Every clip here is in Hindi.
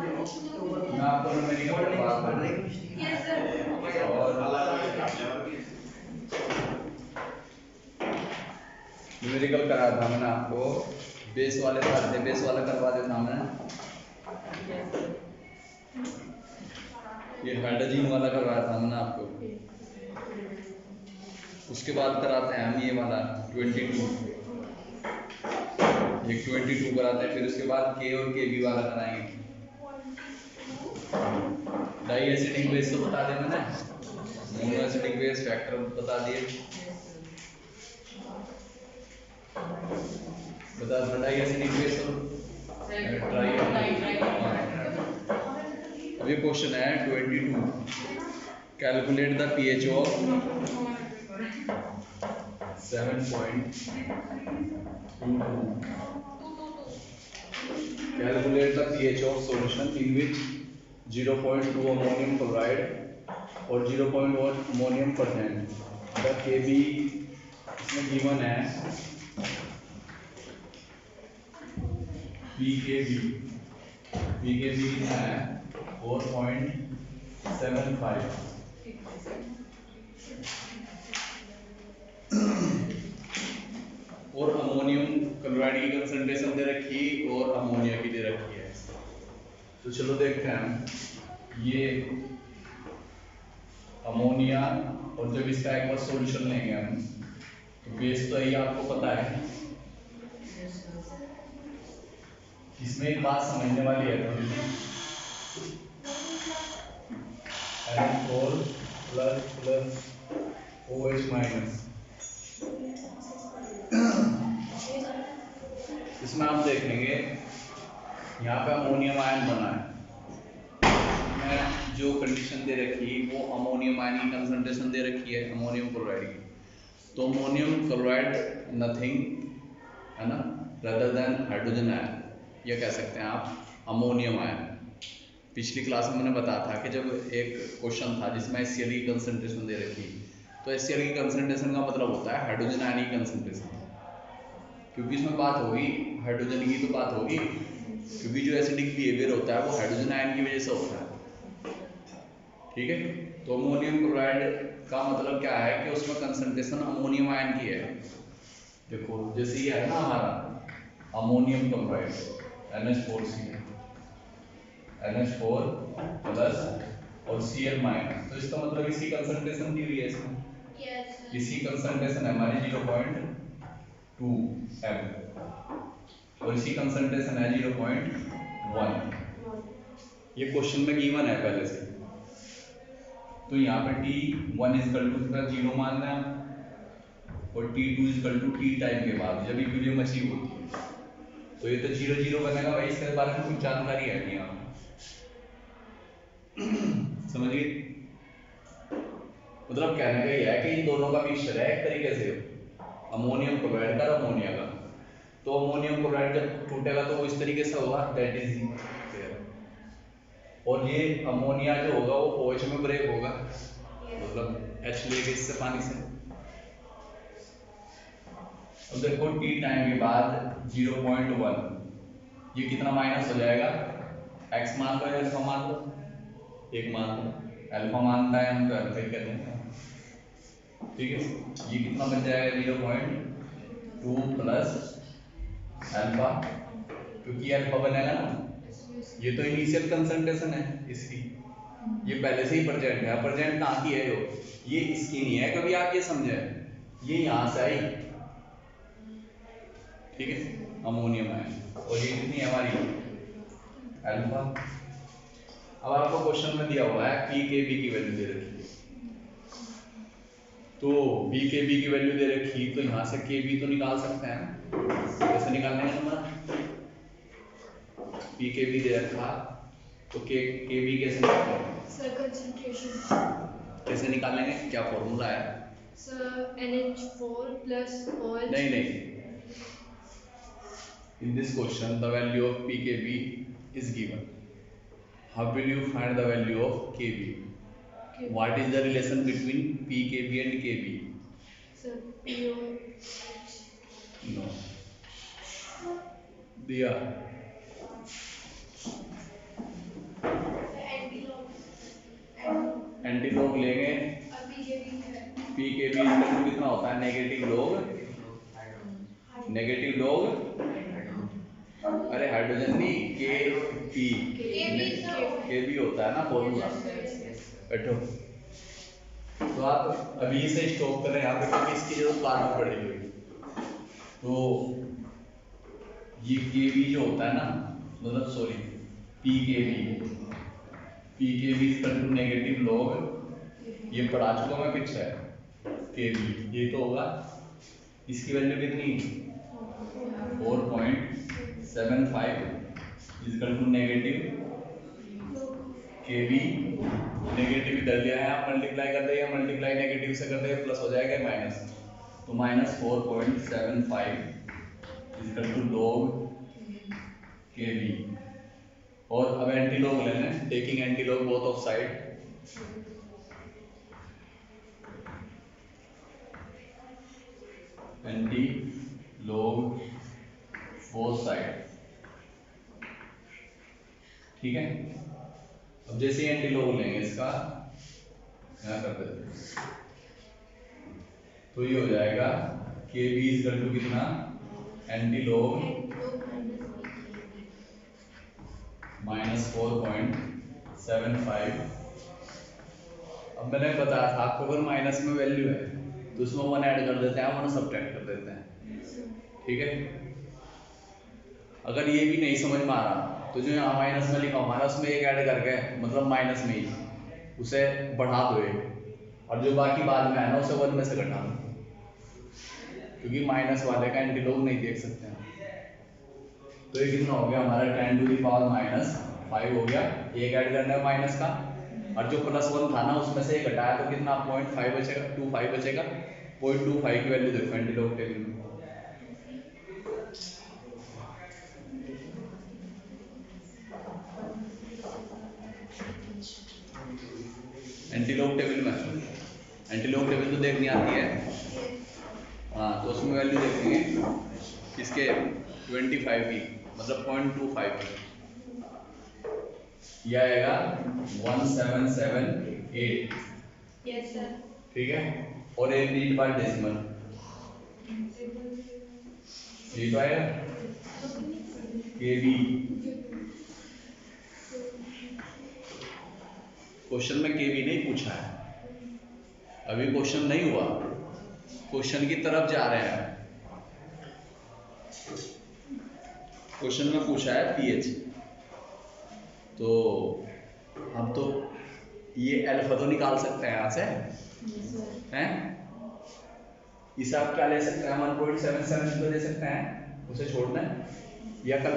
मैं आपको न्यूमेरिकल बात कर रही हूँ और न्यूमेरिकल करा था मैंने आपको, बेस वाले कराते, बेस वाला करवा देता मैं, ये हाइड्रोजन वाला करवाया था मैंने आपको। उसके बाद कराते हैं हम ये वाला 22, ये 22 कराते हैं, फिर उसके बाद के और के बी वाला कराएंगे। डाई एसिडिक बेस तो बता दिया मैंने, मोनो एसिडिक बेस फैक्टर बता दिए, बता दो डाई एसिडिक बेस और ट्राई। अब ये क्वेश्चन है 22, calculate the pH of 7.22, calculate the pH of solution in which 0.2 ammonium chloride और 0.1 ammonium present। the Kb इसमें given है pKb कितना है 4.75, और अमोनियम क्लोराइड की कंसंट्रेशन दे रखी और अमोनिया की दे रखी है। तो चलो देखते हैं हम, ये अमोनिया और जब इसका एक बार सॉल्यूशन लेंगे हम, तो बेस तो यही आपको पता है। इसमें एक बात समझने वाली है थोड़ी सी, N4 प्लस OH माइनस, इसमें आप देखेंगे यहाँ पे अमोनियम आयन बना है, जो कंडीशन दे रखी वो अमोनियम आयन की कंसंट्रेशन दे रखी है अमोनियम क्लोराइड की। तो अमोनियम क्लोराइड नथिंग है ना रदर देन हाइड्रोजन आयन, या कह सकते हैं आप अमोनियम आयन। पिछली क्लास में मैंने बताया था कि जब एक क्वेश्चन था जिसमें HCl की कंसंट्रेशन दे रखी, तो HCl की कंसंट्रेशन का मतलब होता है हाइड्रोजन आयन की कंसंट्रेशन, क्योंकि इसमें बात होगी हाइड्रोजन की, तो बात होगी क्योंकि जो एसिडिक बिहेवियर होता है वो हाइड्रोजन आयन की वजह से होता है। ठीक है, तो अमोनियम क्लोराइड का मतलब क्या है कि उसमें कंसंट्रेशन अमोनियम आयन की है। देखो जैसे ये है ना हमारा ammonium chloride NH4Cl, NH4 plus और Cl माइनस, तो इसका मतलब इसकी कंसंट्रेशन दी हुई है इसमें, इसकी कंसंट्रेशन है हमारी 0.2 m और इसकी कंसंट्रेशन है 0.1। ये क्वेश्चन में गिवन है पहले से, तो यहाँ पे T1 इजकल टू इसका 0 मान रहे हैं और T2 is equal to T time के बाद जब इक्विलिब्रियम अचीव होती है, तो ये तो 0 0 बनेगा भाई, इसके बारे में कुछ जानकारी है नहीं आपको, समझिए। मतलब कहने का यह है कि इन दोनों का मिक्सचर है एक तरीके से अमोनियम क्लोराइड का और अमोनिया का। तो अमोनियम क्लोराइड जब टूटेगा तो वो इस तरीके से होगा, दैट इज और ये अमोनिया जो होगा वो OH में ब्रेक होगा, मतलब H लेके इससे पानी से। अब देखो T टाइम के बाद 0.1, ये कितना माइनस हो जाएगा, X मान लो या अल्फा मान लो, एक मान लो, अल्फा मानता है हम तो अल्फा ही कहते हैं, ठीक है। ये कितना बन जाएगा 0.2 प्लस अल्फा, क्योंकि अल्फा बनेगा ना, ये तो इनिशियल कंसंट्रेशन है इसकी, ये पहले से ही प्रेजेंट है। प्रेजेंट कहाँ की है, ये इसकी नहीं है, कभी आप ये समझे, ये यहां से आई, ठीक है, अमोनियम आयन, और ये कितनी है हमारी अल्फा। अब आपको क्वेश्चन में दिया हुआ है pKb की वैल्यू दे रखी है, तो pKb की वैल्यू दे रखी, तो यहां से Kb तो निकाल सकते हैं, कैसे निकालने का हमारा pKb दे रखा, तो Kb कैसे निकालेंगे, सर कंसंट्रेशन कैसे निकालेंगे, क्या फॉर्मूला है सर NH4 प्लस OH। नहीं, in this question the value of pKb is given, how will you find the value of Kb, what is the relation between pKb and Kb, sir POH no दिया होता है नेगेटिव लॉग अरे हाइड्रोजन नहीं, के पी के भी होता है ना फॉर्मूला। बैठो। तो आप अभी से स्टॉप करें यहाँ पे क्योंकि इसकी जरूरत बाद में पड़ेगी। तो ये के बी जो होता है ना, मतलब sorry P K B equal to negative log, ये पढ़ा चुका मैं पीछे, के बी ये तो होगा, इसकी वैल्यू कितनी 4.75 इक्वल टू नेगेटिव के बी, नेगेटिव इधर लिया है आप मल्टीप्लाई कर देगा, मल्टीप्लाई नेगेटिव से कर देगा प्लस हो जाएगा माइनस, तो माइनस 4.75 इक्वल टू लॉग के बी। और अब एंटी लॉग लेना है, taking anti log both of side, anti log both side, ठीक है। अब जैसे एंटी लॉग लेंगे इसका यहाँ कर देते हैं, तो ये हो जाएगा के बी इक्वल टू कितना एंटी लॉग माइनस 4.75। अब मैंने बताया था आपको अगर माइनस में वैल्यू है तो उसमें 1 ऐड कर देते हैं, 1 सब्ट्रैक्ट कर देते हैं, ठीक है। अगर ये भी नहीं समझ में आ रहा तो जो यहाँ माइनस में लिखा हमारा उसमें एक ऐड करके, मतलब माइनस में ही उसे बढ़ा दो एक, और जो बाकी बाद में है ना उसे 1 में से घटा दो, क्योंकि माइनस वाले का एंटी लॉग नहीं देख सकते हैं। तो ये कितना हो गया हमारा 10 टू द पावर माइनस 5 हो गया, एक ऐड करना है माइनस का, और जो +1 था ना उसमें से एक घटाया तो कितना 0.5 बचेगा, 25 बचेगा। 0.25 की वैल्यू देखो एंटी लॉग टेबल में, एंटी लॉग टेबल में, एंटी लॉग टेबल तो देखनी आती है, हाँ तो उसमें वैल्यू देखेंगे किसके 25 की, मतलब 0.25 की, यह आएगा 1778, यस सर, ठीक है। और एक रीड बाय डेसिमल, ये तो आएगा के बी, क्वेश्चन में के बी नहीं पूछा है, अभी क्वेश्चन नहीं हुआ, क्वेश्चन की तरफ जा रहे हैं। क्वेश्चन में पूछा है पीएच, तो हम तो ये अल्फा तो निकाल सकते हैं यहाँ से, हैं इसे आप क्या ले सकते हैं 1.77 तो ले सकते हैं, उसे छोड़ना है। या कल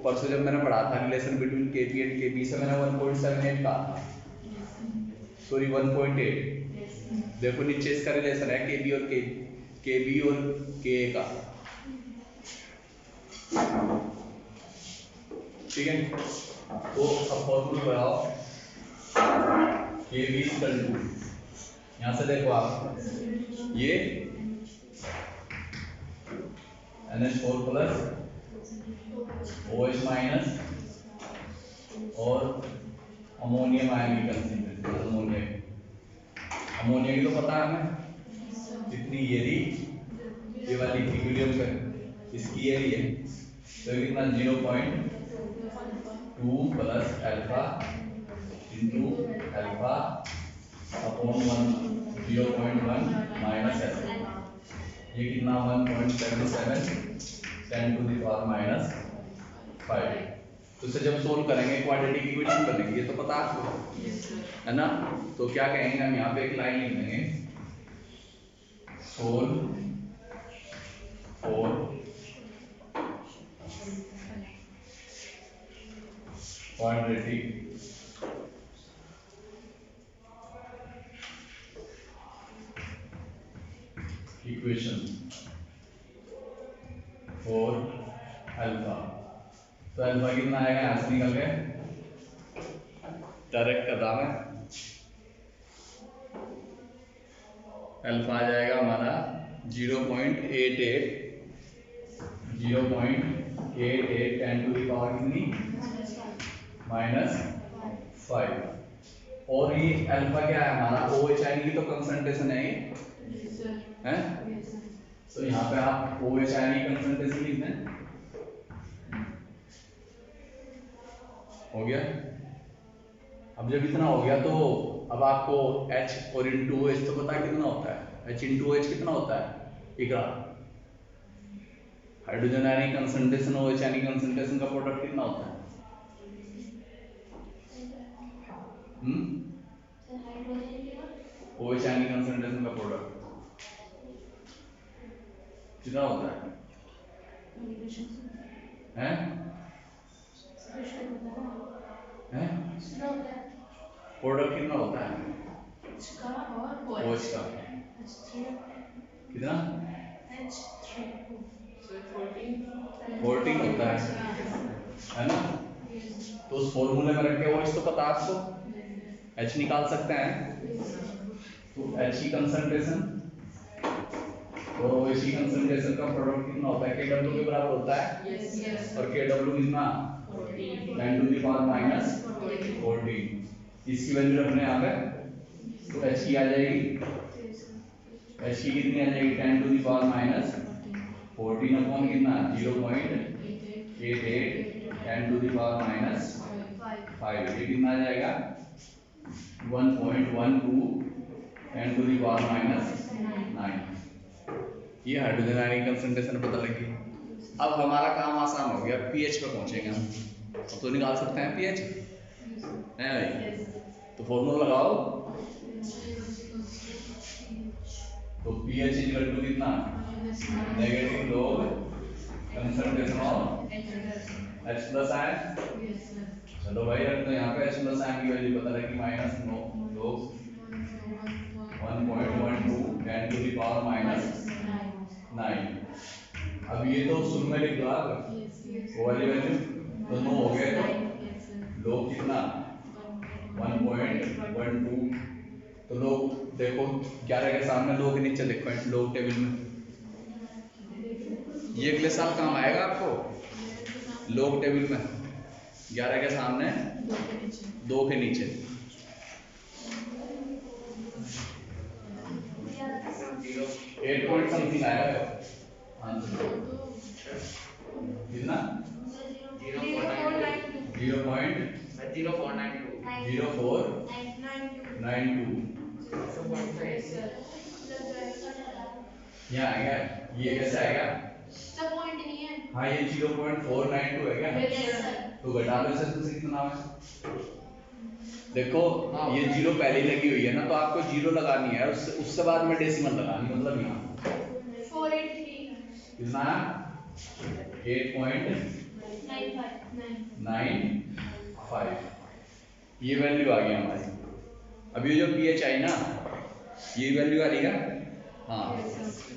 परसों जब मैंने पढ़ा था रिलेशन बिटवीन के पी एंड के बी से मैंने 1.78 कहा था, सॉरी 1.8, देखो नीचे इसका रिलेशन है के बी और के ए का, ठीक है। तो अब फॉर्मूला लगाओ के बी इक्वल टू, यहाँ से देखो आप ये NH4 प्लस OH माइनस और अमोनियम आयन की कंसंट्रेशन, अमोनिया की तो पता है हमें कितनी, ये वाली इक्विलिब्रियम पे इसकी ये है, तो कितना 0.2 plus alpha into alpha upon 0.1 minus alpha, ये कितना 1.77 10 टू द पावर माइनस 5। तो इसे जब सोल्व करेंगे क्वाड्रेटिक इक्वेशन बनेगी, ये तो पता आपको है ना। तो क्या कहेंगे हम यहाँ पे एक लाइन लिख देंगे, solve for quadratic equation for alpha, तो अल्फा कितना आएगा यहाँ से निकल के, डायरेक्ट कर रहा मैं, अल्फा आ जाएगा हमारा 0.88 10 टू द पावर कितनी -5, और ये अल्फा क्या है हमारा OH आयन की तो कंसंट्रेशन है ये, sir. हैं? Yes, sir. तो यहाँ पे आप OH आयन की कंसंट्रेशन लिख दें, हो गया। अब जब इतना हो गया तो अब आपको H और इंटू OH तो पता है कितना होता है, H इंटू OH कितना होता है, इकरा हाइड्रोजन आयन की कंसंट्रेशन OH आयन की कंसंट्रेशन का प्रोडक्ट कितना होता है? OH आयन की कंसंट्रेशन का प्रोडक्ट कितना होता है? हैं? हैं? प्रोडक्ट कितना होता है OH का? कितना? 14 होता है ना? तो उस फॉर्मूले में रख के OH तो पता है आपको, H निकाल सकते हैं। तो H की कंसंट्रेशन और OH की कंसंट्रेशन का प्रोडक्ट कितना होता है, KW के बराबर होता है। और KW कितना, 10 टू द पावर माइनस 14। इसकी वैल्यू रखने यहाँ पे, तो H की आ जाएगी, H की कितनी आ जाएगी, 10 to the power minus 14 upon कितना, 0.88 10 टू द पावर माइनस 5, ये कितना आ जाएगा, 1.12 10 टू द पावर माइनस 9। ये हाइड्रोजन आयन की कंसंट्रेशन पता लगी। अब हमारा काम आसान हो गया, पीएच पे पहुंचेंगे हम। अब तो निकाल सकते हैं पीएच, है भाई? तो फॉर्मूला लगाओ, तो पीएच इक्वल टू कितना, negative log concentration of H plus ion. चलो भाई रख दो यहाँ पे, H प्लस आयन की वैल्यू पता लगी, minus log 1.12 10 to the power minus 9। अब ये तो शुरू में लिख दो आप, वो वाली वैल्यू तो 9 हो गए, तो लोग कितना 1.12, तो लोग देखो 11 के सामने लोग के नीचे लिखो लोग टेबल में, ये अगले साल काम आएगा आपको। लोग टेबल में 11 के सामने 2 के नीचे, एट पॉइंट समथिंग आएगा आंसर, कितना 0.0492 यहाँ आएगा, ये कैसे आएगा, सब पॉइंट नहीं है। हाँ ये 0.492 है क्या? Yes, sir. तो घटा लो इससे, तुमसे कितना है, देखो ये जीरो पहले लगी हुई है ना, तो आपको जीरो लगानी है, उससे बाद में डेसिमल लगानी, मतलब यहाँ 483 कितना, 8.95 ये वैल्यू आ गई हमारी। अब ये जो पीएच आई ना, ये वैल्यू आ रही है, हाँ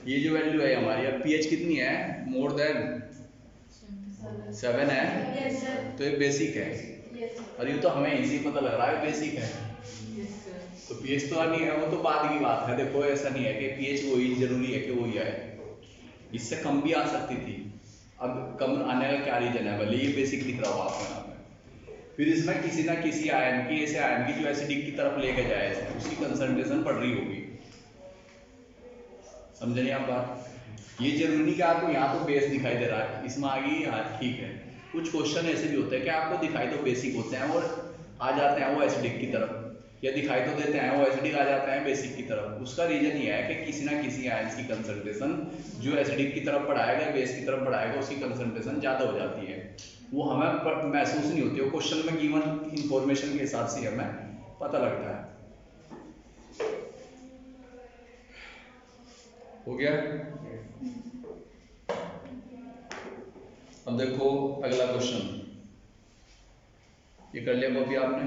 ये जो वैल्यू है हमारी, अब पीएच कितनी है, मोर देन 7 है, तो ये बेसिक है, और ये तो हमें इजी पता लग रहा है बेसिक है, तो पीएच तो नहीं है, वो तो बाद की बात है। देखो ऐसा नहीं है कि पीएच वही जरूरी है कि वही आए, इससे कम भी आ सकती थी, अब कम आने का क्या रीजन है, भले ये बेसिक दिख रहा हो आपको यहाँ पे, फिर इसमें किसी ना किसी आयन की, ऐसे आयन की जो एसिडिक की तरफ लेके जाए, उसकी कंसंट्रेशन बढ़ रही होगी, समझे नहीं आप बात? ये जरूरी नहीं कि आपको यहाँ तो बेस दिखाई दे रहा है, इसमें आ गई, हाँ ठीक है, कुछ क्वेश्चन ऐसे भी होते हैं कि आपको दिखाई तो बेसिक होते हैं और आ जाते हैं वो एसिडिक की तरफ, या दिखाई तो देते हैं वो एसिडिक आ जाते हैं बेसिक की तरफ। उसका रीजन ये है कि किसी ना किसी आयन की कंसंट्रेशन जो एसिडिक की तरफ बढ़ाएगा, बेस की तरफ बढ़ाएगा, उसकी कंसंट्रेशन ज़्यादा हो जाती है, वो हमें महसूस नहीं होती, वो क्वेश्चन में गिवन इंफॉर्मेशन के हिसाब से हमें पता लगता है। हो गया? अब देखो अगला क्वेश्चन, ये कर लिया कॉपी आपने?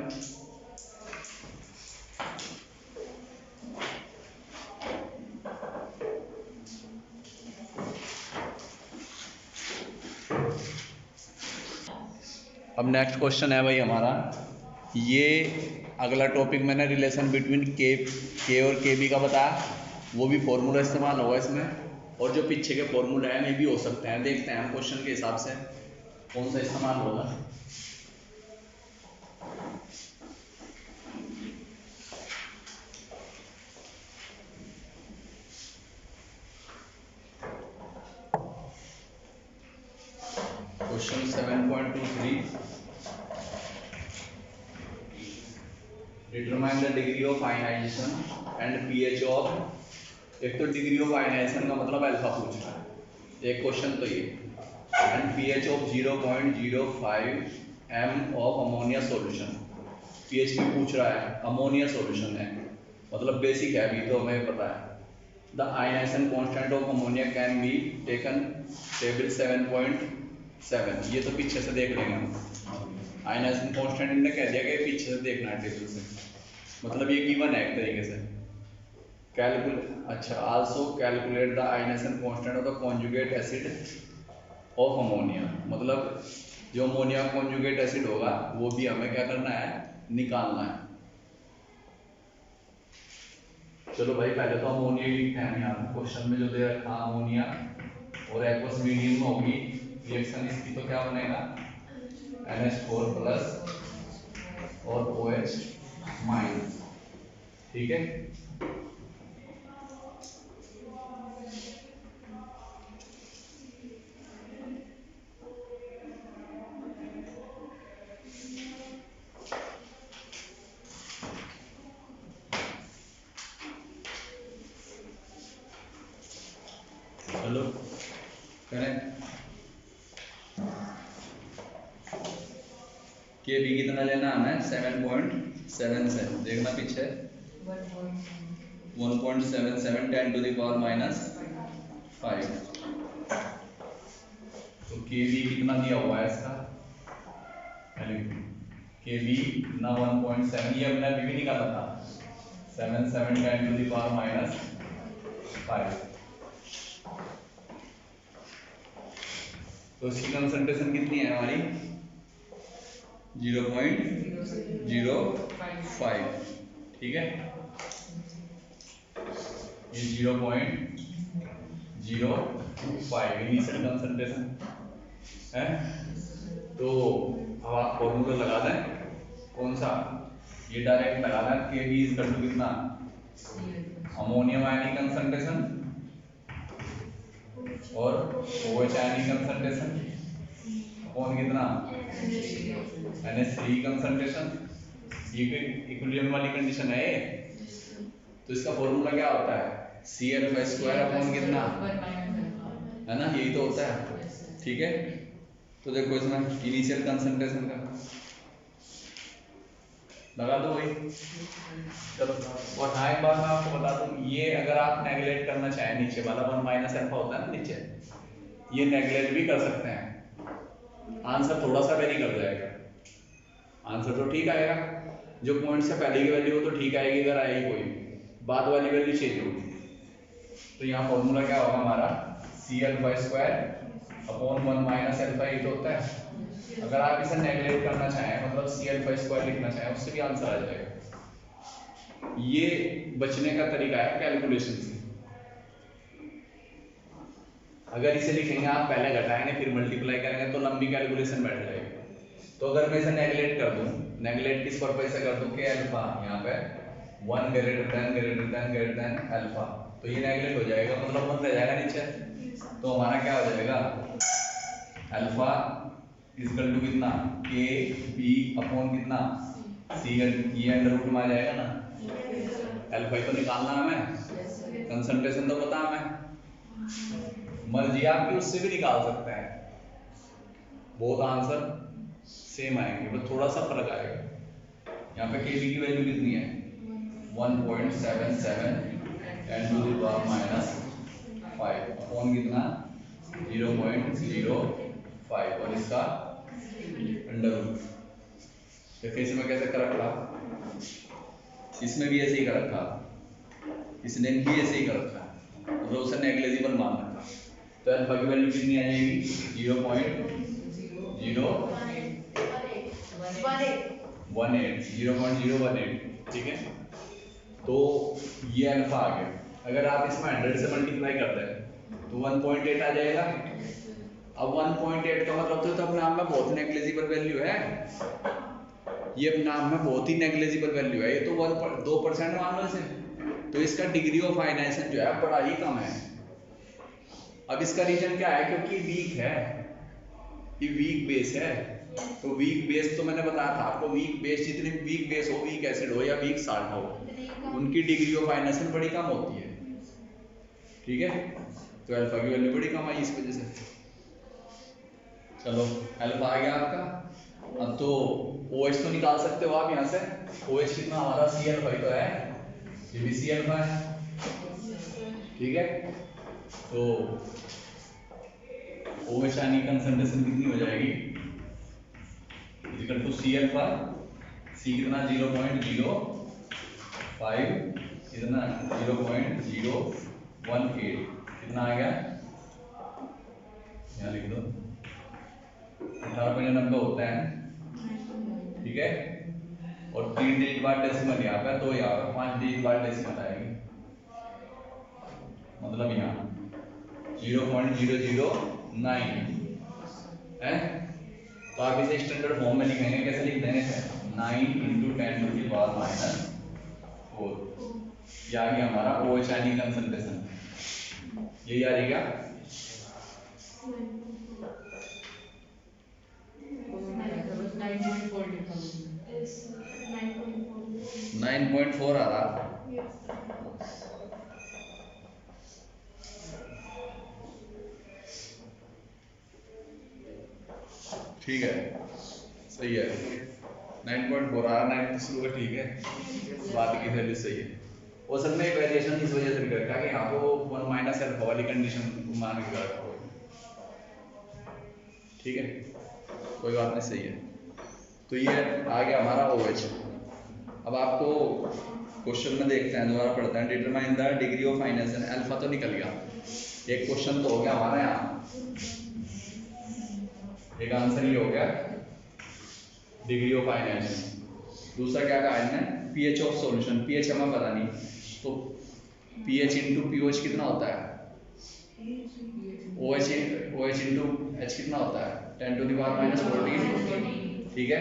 अब नेक्स्ट क्वेश्चन है भाई हमारा, ये अगला टॉपिक मैंने रिलेशन बिटवीन के और के बी का बताया, वो भी फॉर्मूला इस्तेमाल होगा इसमें, और जो पीछे के फॉर्मूला हैं ये भी हो सकते हैं, देखते हैं हम क्वेश्चन के हिसाब से कौन सा इस्तेमाल होगा। Question 7.23 determine the degree of ionisation and pH of. एक तो डिग्री ऑफ आयनाइजेशन का मतलब अल्फा पूछ रहा है एक क्वेश्चन तो ये, and pH of 0.05 m of ammonia solution. PH भी पूछ रहा है, अमोनिया सॉल्यूशन है मतलब बेसिक है, अभी तो हमें पता है। The ionisation constant of ammonia can be taken table 7.7। ये तो पीछे से देख लेंगे हम। आयनाइजेशन कांस्टेंट इन्होंने कह दिया कि पीछे से देखना है टेबल से, मतलब ये गिवन है एक तरीके से। अच्छा, also calculate the ionisation constant of the conjugate acid of ammonia, मतलब जो अमोनिया कॉन्जुगेट एसिड होगा वो भी हमें क्या करना है, निकालना है। चलो भाई पहले तो अमोनिया लिखते हैं यहाँ क्वेश्चन में जो दे रखा अमोनिया और एक्वस मीडियम में होगी रिएक्शन इसकी, तो क्या बनेगा NH4 प्लस और OH माइनस। ठीक है, चलो करें। के बी कितना लेना हमें 7.77, देखना पीछे 1.77 10 टू द पावर -5। तो के बी कितना दिया हुआ है इसका, के बी कितना 1.7, ये हमने अभी भी निकाला था 7 10 टू द पावर -5। तो इसकी कंसंट्रेशन कितनी है हमारी 0.05। ठीक है, ये 0.05 इनिशियल कंसंट्रेशन है। तो अब आप फॉर्मूला लगा दें, कौन सा, ये डायरेक्ट लगा दें के बी इज टू कितना अमोनियम आयनिक कंसंट्रेशन और OH आयनिक कंसंट्रेशन कौन कितना NH3 कंसंट्रेशन। ये इक्विलिब्रियम वाली कंडीशन है। तो इसका फॉर्मूला क्या होता है Cl2 अपॉन कितना है ना, यही तो होता है। ठीक है, तो देखो इसमें इनिशियल कंसंट्रेशन का लगा दो वही। चलो, और हाँ एक बात मैं आपको बता दूं, ये अगर आप नेगलेक्ट करना चाहें नीचे वाला 1 अल्फा होता है ना नीचे, ये नेगलेक्ट भी कर सकते हैं, आंसर थोड़ा सा वेरी कर जाएगा। आंसर तो ठीक आएगा, जो पॉइंट से पहले की वैल्यू हो तो ठीक आएगी, अगर आएगी कोई बाद वाली वैल्यू चेंज होगी। तो यहाँ फॉर्मूला क्या होगा हमारा Cl2 अपॉन 1 अल्फा, ये तो होता है। अगर आप इसे नेगलेक्ट करना चाहें मतलब Cl2 लिखना चाहें, उससे भी आंसर आ जाएगा। ये बचने का तरीका है कैलकुलेशन से। अगर इसे लिखेंगे आप पहले घटाएंगे फिर मल्टीप्लाई करेंगे तो लंबी कैलकुलेशन बैठ जाएगी। तो अगर मैं इसे नेगलेक्ट कर दूं, नेगलेक्ट किस पर्पज से कर दूं कि अल्फा यहाँ पे 1 ग्रेटर देन अल्फा, तो ये नेगलेक्ट हो जाएगा, मतलब 1 रह जाएगा नीचे। तो हमारा क्या हो जाएगा अल्फा इक्वल टू कितना के बी अपॉन कितना सी, ये अंडर रूट में आ जाएगा ना। अल्फा तो निकालना हमें, कंसंट्रेशन तो पता हमें, मर्जी आपकी उससे भी निकाल सकते हैं, बहुत आंसर सेम आएंगे, बस थोड़ा सा फर्क आएगा। यहाँ पे के बी की वैल्यू कितनी है 1.77 10 टू द पावर -5 अपॉन कितना 0.05 और इसका अंडर रूट। देखिए इसमें कैसे कर रखा, इसमें भी ऐसे ही कर रखा, इसने भी ऐसे ही कर रखा, मतलब उसे नेग्लिजिबल मान रखा। तो अल्फा की वैल्यू कितनी आ जाएगी 0.018। ठीक है, तो ये अल्फा आ गया। अगर आप इसमें 100 से मल्टीप्लाई कर दें तो 1.8 आ जाएगा। अब 1.8 का मतलब तो अपने आप में बहुत नेग्लिजिबल वैल्यू है, ये अपने आप में बहुत ही नेग्लिजिबल वैल्यू है, ये तो 2% मान लो इसे। तो इसका डिग्री ऑफ आयनाइजेशन जो है बड़ा ही कम है। अब इसका रीजन क्या है, क्योंकि वीक है, ये वीक बेस है। तो वीक बेस तो मैंने बताया था आपको, वीक बेस जितने वीक बेस हो, वीक एसिड हो या वीक साल्ट हो, उनकी डिग्री ऑफ आयनेशन बड़ी कम होती है। ठीक है, तो अल्फा की वैल्यू बड़ी कम आई इस वजह से। चलो अल्फा आ गया आपका। अब तो OH तो निकाल सकते हो आप यहाँ से। OH कितना हमारा Cl5 तो है, ये भी Cl5 है। ठीक है, तो OH आयन की कंसंट्रेशन कितनी हो जाएगी, इक्वल टू Cl5, C कितना 0.05, कितना 0.018, कितना आ गया, यहाँ लिख दो 18.90 होता है। ठीक है, और 3 डिजिट बाद डेसिमल यहाँ पे, तो यहाँ पे 5 डिजिट बाद डेसिमल आएगी, मतलब यहाँ 0.009 है। तो आप इसे स्टैंडर्ड फॉर्म में लिखेंगे, कैसे लिख देंगे, 9 × 10⁻⁴। ये आ गया हमारा OH आयन की कंसंट्रेशन, यही आ रही क्या, 9.4 आ रहा। ठीक है, सही है, 9.4 आ रहा, 9 तो शुरू ठीक है, बात की वैल्यू सही है। वो सब में वेरिएशन इस वजह से भी करता है कि यहाँ पे वो 1 माइनस अल्फा वाली कंडीशन मान के रखा हो। ठीक है, कोई बात नहीं, सही है। तो ये आ गया हमारा OH। अब आपको क्वेश्चन में देखते हैं, दोबारा पढ़ते हैं, determine the degree of ionisation. Alpha तो निकल गया, एक क्वेश्चन तो हो गया हमारा, यहाँ एक आंसर ये हो गया डिग्री ऑफ आयनेशन। दूसरा क्या कहा है, pH ऑफ सॉल्यूशन। pH हमें पता नहीं, तो pH इंटू POH कितना होता है, OH इंटू H कितना होता है, 10⁻⁻14। ठीक है,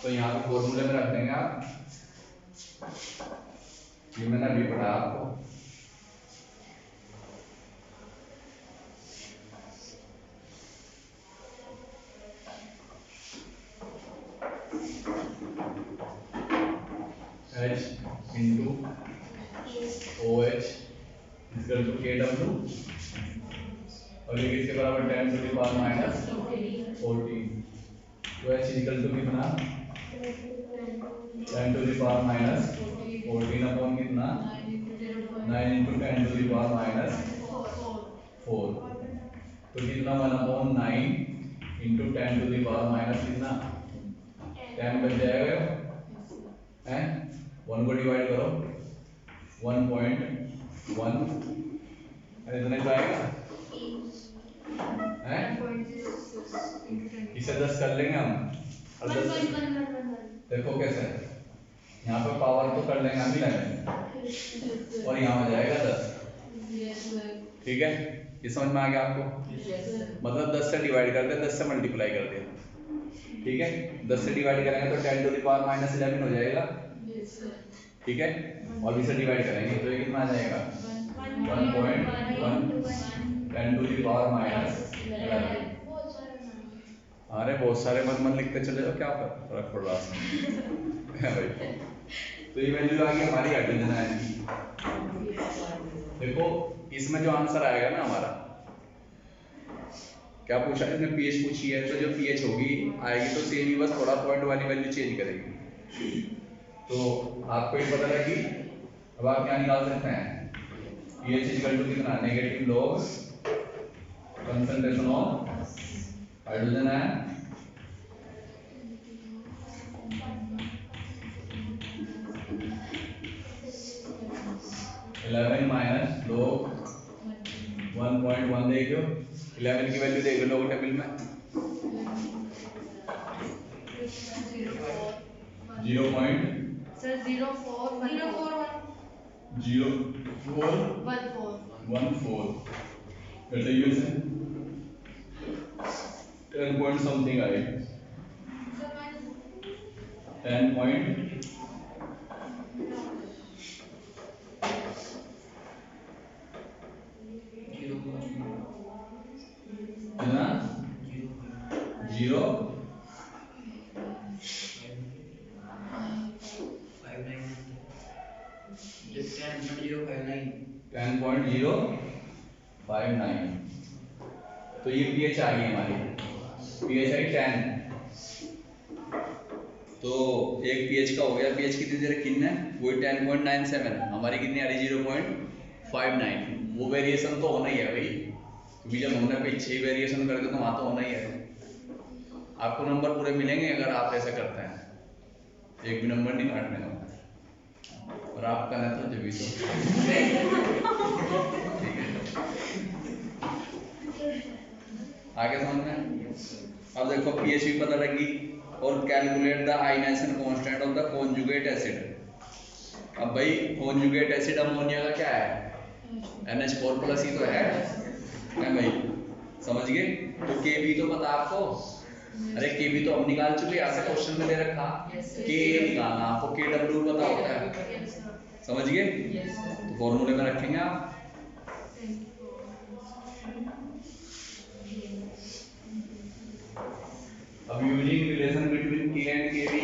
तो यहाँ पे फॉर्मूले में रख देंगे आप, ये मैंने अभी पढ़ा आपको। H into OH equal to KW, और ये किसके बराबर, 10⁻⁻14। तो H इक्वल टू कितना, 10⁻⁻14 अपॉन कितना, 9 × 10⁻⁴। तो कितना 1/9 × 10⁻⁻ कितना 10 बच जाएगा हैं, 1 को डिवाइड करो 1.1, इतने तो आएगा हैं, इसे 10 कर लेंगे हम, और 10 देखो कैसे, यहाँ पे पावर तो कर लेंगे हम 11 और यहाँ हो जाएगा 10। ठीक है, ये समझ में आ गया आपको, मतलब 10 से डिवाइड कर दिया, 10 से मल्टीप्लाई कर दिया। ठीक है, 10 से डिवाइड करेंगे तो 10⁻⁻11 हो जाएगा। ठीक है, और इसे डिवाइड करेंगे तो ये कितना आ जाएगा, 1.1 10⁻⁻11। अरे बहुत सारे मन लिखते चले जाओ, क्या फर्क पड़ रहा है भाई। तो ये वैल्यू आ गई हमारी हाइड्रोजन आयन की। देखो इसमें जो आंसर आएगा ना हमारा, क्या पूछा है, इसने pH पूछी है, तो जो pH होगी आएगी तो सेम ही, बस थोड़ा पॉइंट वाली वैल्यू चेंज करेगी। तो आपको ये पता लगी, अब आप क्या निकाल सकते हैं, pH इक्वल टू कितना, negative log concentration of hydrogen ion 11 minus log 1.1 देख लो, 11 की वैल्यू देख लो लोग टेबल में, 0.0414 कहते हैं 10 पॉइंट समथिंग आई, 10 पॉइंट कितना 0.059। तो ये pH आ गई हमारी, pH आई 10। तो एक pH का हो गया, pH कितनी देर कितना है, वही 10.97, हमारी कितनी आ रही 0.59। वो वेरिएशन तो होना ही है भाई, क्योंकि जब हमने कोई 6 वेरिएशन करके तो वहाँ तो होना ही है। आपको नंबर पूरे मिलेंगे अगर आप ऐसा करते हैं, एक भी नंबर नहीं काटने का, और आपका ना तो जब भी तो ठीक है। आगे समझ में। अब देखो pH भी पता लगी, और calculate the ionisation constant of the conjugate acid. अब भाई कॉन्जुगेट एसिड अमोनिया का क्या है, NH4+ ही तो है भाई, समझ गए। तो Kb तो पता आपको, अरे Kb तो हम निकाल चुके, यहाँ से क्वेश्चन में दे रखा Ka निकालना आपको, Kw पता होता है, समझ गए। तो फॉर्मूले में रखेंगे आप। अब using relation between K and Kb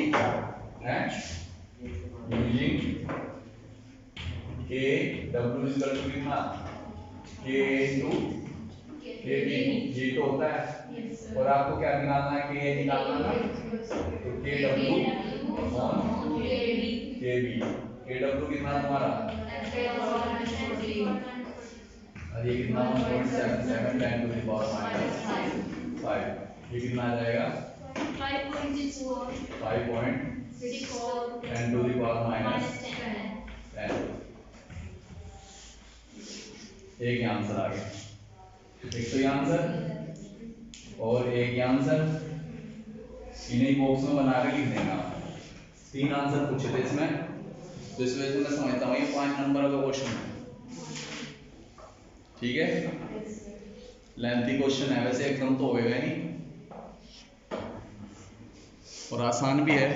है, यूजिंग Kw इक्वल टू कितना, K into Kb, ये तो होता है। और आपको क्या निकालना है, Ka निकालना है, तो Kw अपॉन Kb। Kw कितना तुम्हारा, और ये कितना 1.77 10 to the power minus 5, ये कितना आ जाएगा 5.10 to the power minus 10। एक आंसर आ गया, एक तो ये आंसर और एक ये आंसर, इन्हीं बॉक्स में बना के लिख देना। 3 आंसर पूछे थे इसमें, तो इस वजह से मैं समझता हूँ ये 5 नंबर का क्वेश्चन है, ठीक है। लेंथी क्वेश्चन है वैसे, एकदम तो होएगा नहीं, और आसान भी है।